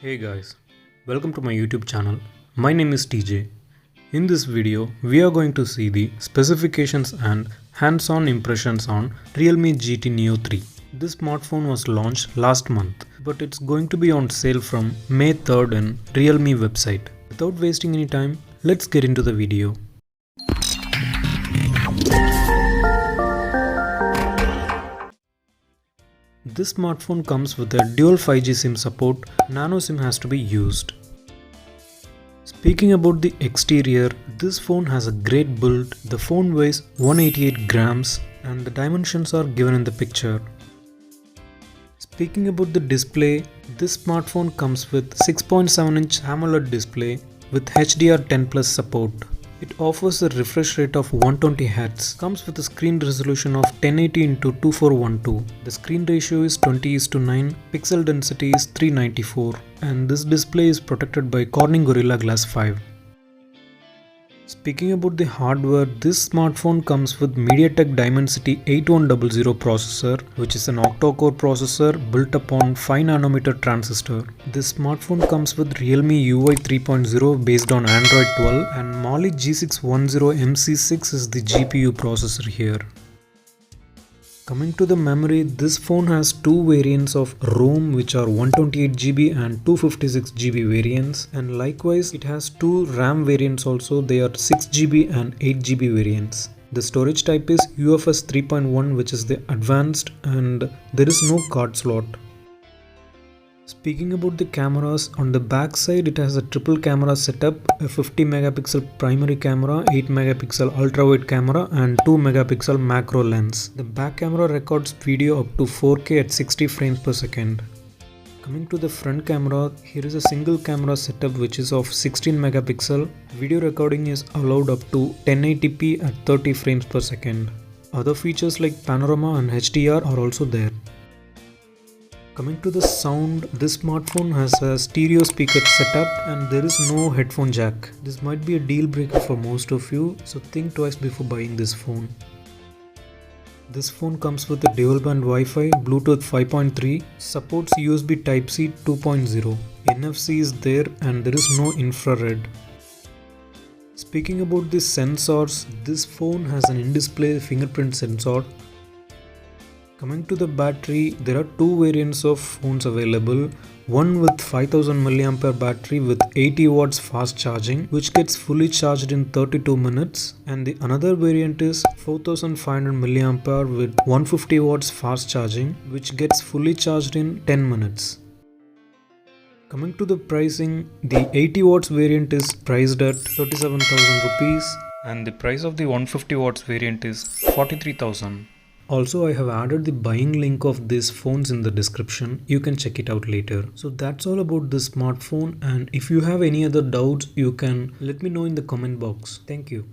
Hey guys, welcome to my YouTube channel. My name is TJ. In this video, we are going to see the specifications and hands-on impressions on Realme GT Neo 3. This smartphone was launched last month, but it's going to be on sale from May 3rd in Realme website. Without wasting any time, let's get into the video. This smartphone comes with a dual 5G SIM support. Nano SIM has to be used. Speaking about the exterior, this phone has a great build. The phone weighs 188 grams and the dimensions are given in the picture. Speaking about the display, this smartphone comes with 6.7-inch AMOLED display with HDR10 Plus support. It offers a refresh rate of 120Hz, comes with a screen resolution of 1080x2412. The screen ratio is 20:9, pixel density is 394, and this display is protected by Corning Gorilla Glass 5. Speaking about the hardware, this smartphone comes with MediaTek Dimensity 8100 processor, which is an octa-core processor built upon 5nm transistor. This smartphone comes with Realme UI 3.0 based on Android 12 and Mali G610MC6 is the GPU processor here. Coming to the memory, this phone has two variants of ROM which are 128GB and 256GB variants, and likewise it has two RAM variants also. They are 6GB and 8GB variants. The storage type is UFS 3.1 which is the advanced, and there is no card slot. Speaking about the cameras, on the back side it has a triple camera setup, a 50 megapixel primary camera, 8 megapixel ultra wide camera and 2 megapixel macro lens. The back camera records video up to 4K at 60 frames per second. Coming to the front camera, here is a single camera setup which is of 16 megapixel. Video recording is allowed up to 1080p at 30 frames per second. Other features like panorama and HDR are also there. Coming to the sound, this smartphone has a stereo speaker setup and there is no headphone jack. This might be a deal breaker for most of you, so think twice before buying this phone. This phone comes with a dual band Wi-Fi, Bluetooth 5.3, supports USB Type-C 2.0. NFC is there and there is no infrared. Speaking about the sensors, this phone has an in-display fingerprint sensor. Coming to the battery, there are two variants of phones available. One with 5000 mAh battery with 80 watts fast charging, which gets fully charged in 32 minutes, and the another variant is 4500 mAh with 150 watts fast charging, which gets fully charged in 10 minutes. Coming to the pricing, the 80 watts variant is priced at 37,000 rupees and the price of the 150 watts variant is 43,000. Also, I have added the buying link of these phones in the description. You can check it out later. So that's all about this smartphone, and if you have any other doubts, you can let me know in the comment box. Thank you.